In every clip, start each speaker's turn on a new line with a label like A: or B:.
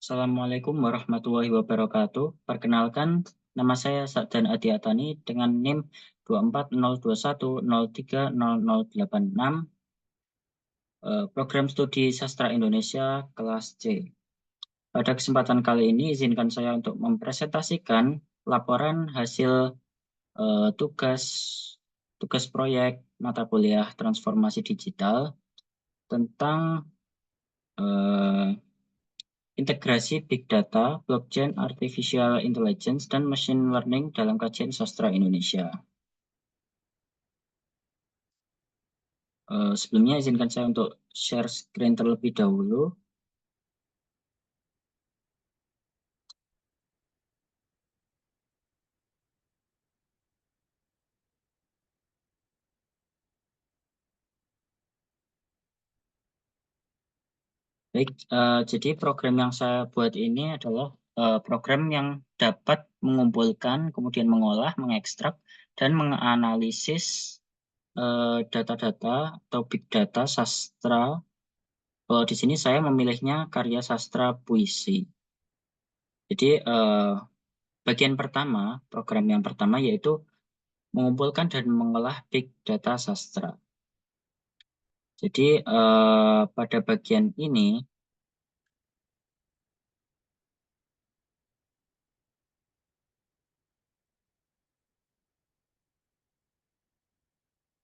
A: Assalamualaikum warahmatullahi wabarakatuh. Perkenalkan, nama saya Sa'dan Adiatani dengan NIM 24021030086, program studi Sastra Indonesia kelas C. Pada kesempatan kali ini, izinkan saya untuk mempresentasikan laporan hasil tugas proyek mata kuliah transformasi digital tentang integrasi Big Data, Blockchain, Artificial Intelligence, dan Machine Learning dalam kajian sastra Indonesia. Sebelumnya izinkan saya untuk share screen terlebih dahulu. Baik, jadi program yang saya buat ini adalah program yang dapat mengumpulkan, kemudian mengolah, mengekstrak, dan menganalisis data-data atau big data sastra. Di sini saya memilihnya karya sastra puisi. Jadi bagian pertama, program yang pertama yaitu mengumpulkan dan mengolah big data sastra. Jadi pada bagian ini,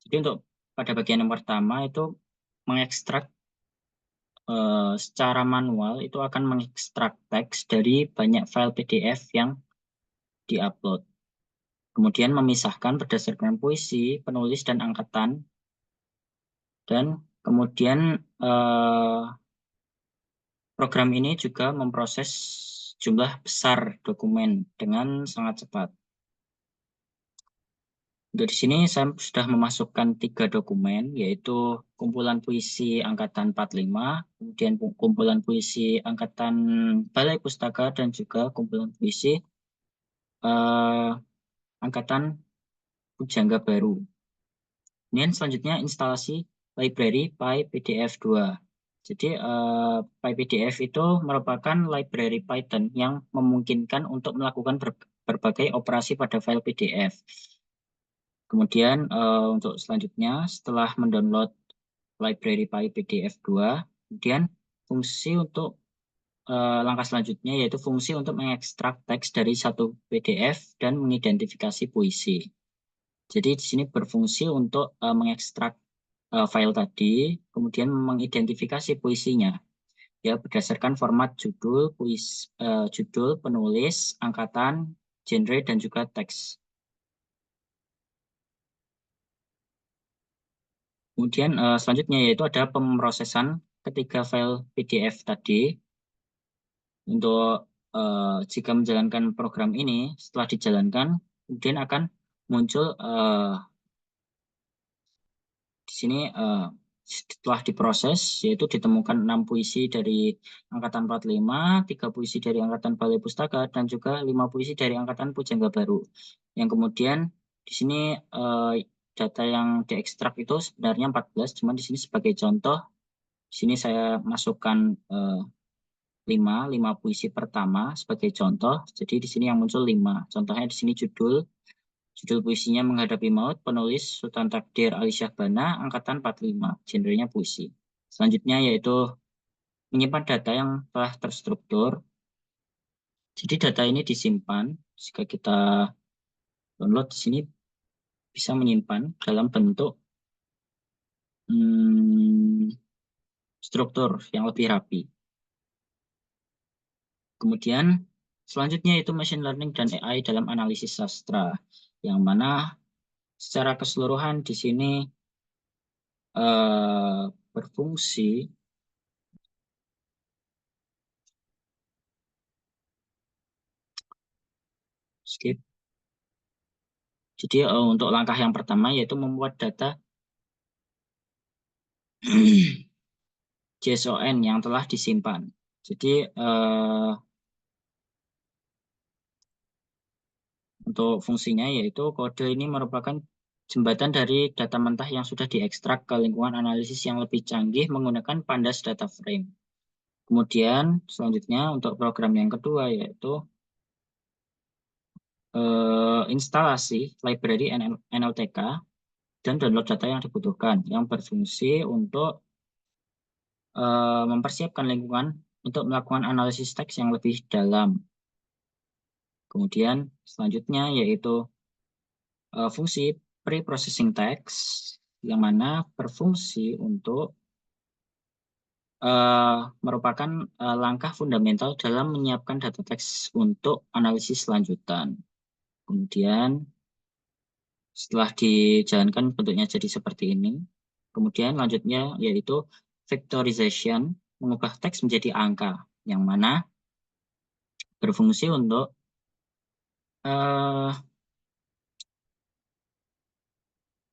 A: jadi untuk pada bagian yang pertama itu mengekstrak secara manual itu akan mengekstrak teks dari banyak file PDF yang diupload. Kemudian memisahkan berdasarkan puisi, penulis, dan angkatan. Dan kemudian program ini juga memproses jumlah besar dokumen dengan sangat cepat. Di sini saya sudah memasukkan 3 dokumen, yaitu kumpulan puisi angkatan 45, kemudian kumpulan puisi angkatan Balai Pustaka, dan juga kumpulan puisi angkatan Pujangga Baru. Kemudian selanjutnya instalasi library PyPDF 2. Jadi PyPDF itu merupakan library Python yang memungkinkan untuk melakukan berbagai operasi pada file PDF. Kemudian untuk selanjutnya setelah mendownload library PyPDF 2, kemudian fungsi untuk langkah selanjutnya yaitu fungsi untuk mengekstrak teks dari satu PDF dan mengidentifikasi puisi. Jadi di sini berfungsi untuk mengekstrak file tadi, kemudian mengidentifikasi puisinya, ya berdasarkan format judul, judul, penulis, angkatan, genre, dan juga teks. Kemudian selanjutnya yaitu ada pemrosesan ketiga file PDF tadi. Untuk jika menjalankan program ini, setelah dijalankan, kemudian akan muncul di sini setelah diproses, yaitu ditemukan 6 puisi dari Angkatan 45, 3 puisi dari Angkatan Balai Pustaka, dan juga 5 puisi dari Angkatan Pujangga Baru. Yang kemudian di sini data yang diekstrak itu sebenarnya 14, cuman di sini sebagai contoh, di sini saya masukkan 5 puisi pertama sebagai contoh. Jadi di sini yang muncul 5. Contohnya di sini judul puisinya Menghadapi Maut, penulis Sultan Takdir Ali Syahbana, angkatan 45, genrenya puisi. Selanjutnya yaitu menyimpan data yang telah terstruktur. Jadi data ini disimpan, jika kita download di sini bisa menyimpan dalam bentuk struktur yang lebih rapi. Kemudian selanjutnya itu machine learning dan AI dalam analisis sastra, yang mana secara keseluruhan di sini berfungsi skip. Jadi untuk langkah yang pertama yaitu membuat data JSON yang telah disimpan. Jadi untuk fungsinya yaitu kode ini merupakan jembatan dari data mentah yang sudah diekstrak ke lingkungan analisis yang lebih canggih menggunakan pandas data frame. Kemudian selanjutnya untuk program yang kedua yaitu instalasi library NLTK dan download data yang dibutuhkan yang berfungsi untuk mempersiapkan lingkungan untuk melakukan analisis teks yang lebih dalam. Kemudian selanjutnya yaitu fungsi pre-processing text yang mana berfungsi untuk merupakan langkah fundamental dalam menyiapkan data teks untuk analisis lanjutan. Kemudian setelah dijalankan bentuknya jadi seperti ini. Kemudian lanjutnya yaitu vectorization, mengubah teks menjadi angka, yang mana berfungsi untuk uh,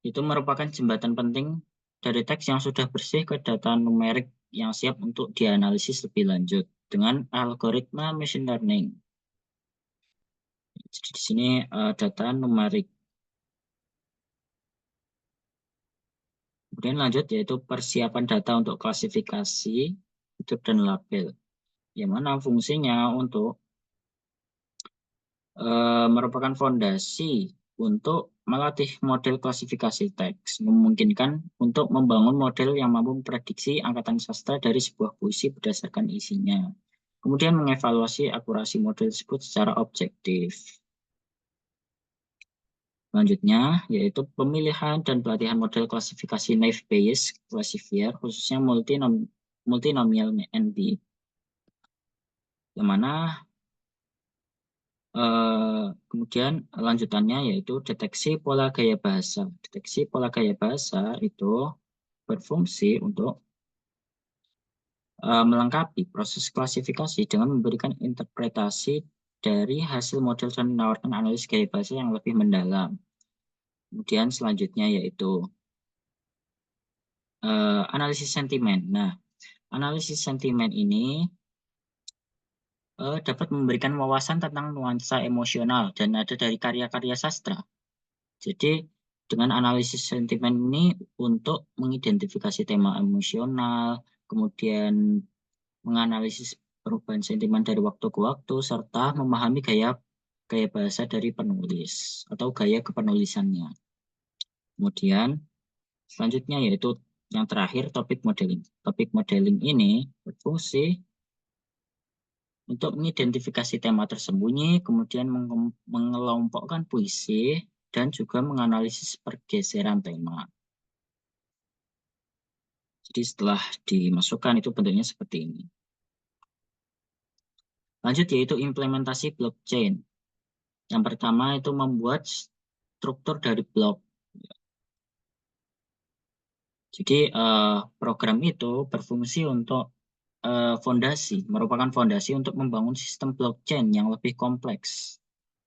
A: itu merupakan jembatan penting dari teks yang sudah bersih ke data numerik yang siap untuk dianalisis lebih lanjut dengan algoritma machine learning. Jadi di sini data numerik. Kemudian lanjut yaitu persiapan data untuk klasifikasi, fitur, dan label. Yang mana fungsinya untuk merupakan fondasi untuk melatih model klasifikasi teks, memungkinkan untuk membangun model yang mampu memprediksi angkatan sastra dari sebuah puisi berdasarkan isinya. Kemudian mengevaluasi akurasi model tersebut secara objektif. Selanjutnya, yaitu pemilihan dan pelatihan model klasifikasi Naive Bayes classifier, khususnya multinomial NB, yang mana kemudian lanjutannya yaitu deteksi pola gaya bahasa. Deteksi pola gaya bahasa itu berfungsi untuk melengkapi proses klasifikasi dengan memberikan interpretasi dari hasil model dan menawarkan analis gaya bahasa yang lebih mendalam. Kemudian selanjutnya yaitu analisis sentimen. Nah, analisis sentimen ini dapat memberikan wawasan tentang nuansa emosional dan nada dari karya-karya sastra. Jadi, dengan analisis sentimen ini untuk mengidentifikasi tema emosional, kemudian menganalisis perubahan sentimen dari waktu ke waktu, serta memahami gaya bahasa dari penulis atau gaya kepenulisannya. Kemudian, selanjutnya yaitu yang terakhir, topik modeling. Topik modeling ini berfungsi untuk mengidentifikasi tema tersembunyi, kemudian mengelompokkan puisi, dan juga menganalisis pergeseran tema. Jadi setelah dimasukkan itu bentuknya seperti ini. Lanjut yaitu implementasi blockchain. Yang pertama itu membuat struktur dari blok. Jadi program itu berfungsi untuk merupakan fondasi untuk membangun sistem blockchain yang lebih kompleks.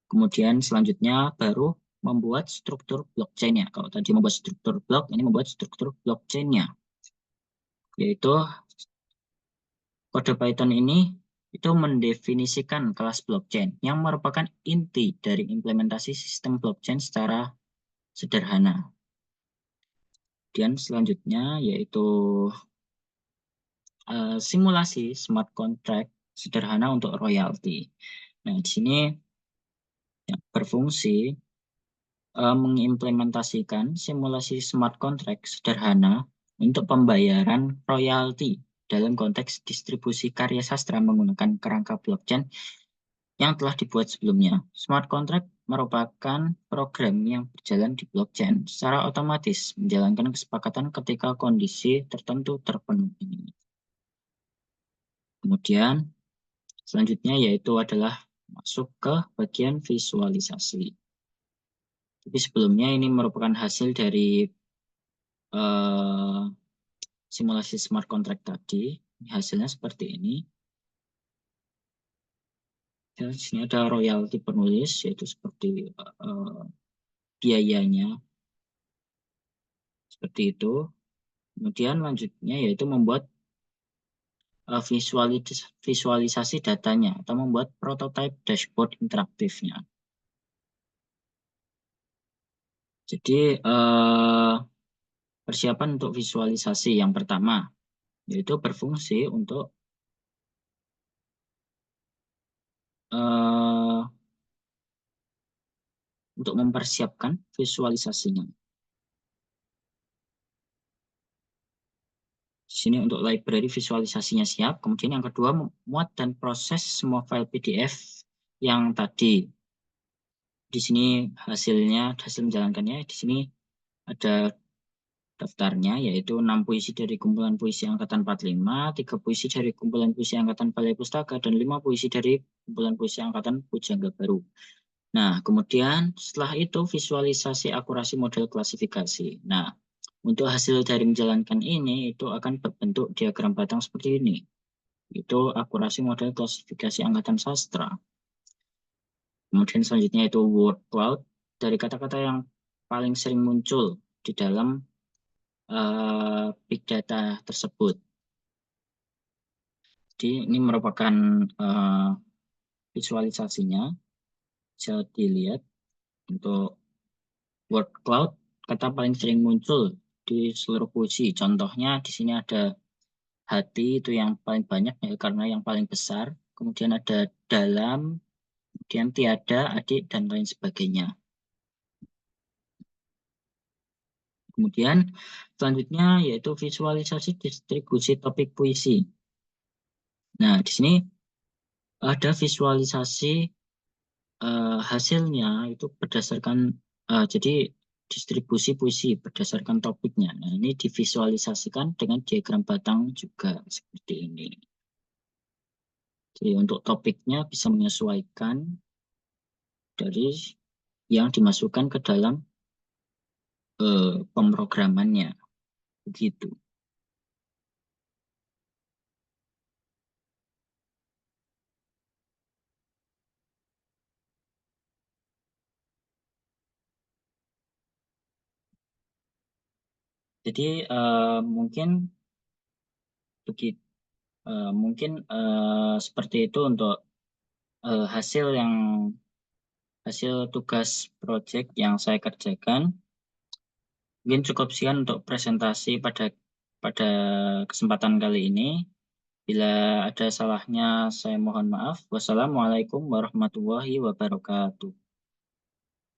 A: Kemudian selanjutnya baru membuat struktur blockchain-nya. Kalau tadi membuat struktur blok, ini membuat struktur blockchain-nya. Yaitu kode Python ini itu mendefinisikan kelas blockchain yang merupakan inti dari implementasi sistem blockchain secara sederhana. Dan selanjutnya yaitu simulasi smart contract sederhana untuk royalti. Nah, di sini berfungsi mengimplementasikan simulasi smart contract sederhana untuk pembayaran royalti dalam konteks distribusi karya sastra menggunakan kerangka blockchain yang telah dibuat sebelumnya. Smart contract merupakan program yang berjalan di blockchain secara otomatis menjalankan kesepakatan ketika kondisi tertentu terpenuhi. Kemudian selanjutnya yaitu adalah masuk ke bagian visualisasi. Tapi sebelumnya ini merupakan hasil dari simulasi smart contract tadi. Hasilnya seperti ini. Dan di sini ada royalti penulis, yaitu seperti biayanya. Seperti itu. Kemudian lanjutnya yaitu membuat visualisasi datanya atau membuat prototype dashboard interaktifnya. Jadi persiapan untuk visualisasi yang pertama yaitu berfungsi untuk untuk mempersiapkan visualisasinya. Di sini untuk library visualisasinya siap. Kemudian yang kedua, muat dan proses semua file PDF yang tadi. Di sini hasil menjalankannya. Di sini ada daftarnya, yaitu 6 puisi dari kumpulan puisi angkatan 45, 3 puisi dari kumpulan puisi angkatan Balai Pustaka, dan 5 puisi dari kumpulan puisi angkatan Pujangga Baru. Nah, kemudian setelah itu visualisasi akurasi model klasifikasi. Nah, untuk hasil dari menjalankan ini, itu akan berbentuk diagram batang seperti ini. Itu akurasi model klasifikasi angkatan sastra. Kemudian selanjutnya itu word cloud, dari kata-kata yang paling sering muncul di dalam big data tersebut. Jadi ini merupakan visualisasinya. Bisa dilihat untuk word cloud, kata paling sering muncul di seluruh puisi. Contohnya di sini ada hati, itu yang paling banyak ya, karena yang paling besar. Kemudian ada dalam, kemudian tiada, adik, dan lain sebagainya. Kemudian selanjutnya yaitu visualisasi distribusi topik puisi. Nah, di sini ada visualisasi hasilnya itu berdasarkan jadi distribusi puisi berdasarkan topiknya. Nah, ini divisualisasikan dengan diagram batang juga seperti ini. Jadi untuk topiknya bisa menyesuaikan dari yang dimasukkan ke dalam pemrogramannya, begitu. Jadi mungkin begitu, mungkin seperti itu untuk hasil tugas project yang saya kerjakan. Mungkin cukup sekian untuk presentasi pada kesempatan kali ini. Bila ada salahnya, saya mohon maaf. Wassalamualaikum warahmatullahi wabarakatuh.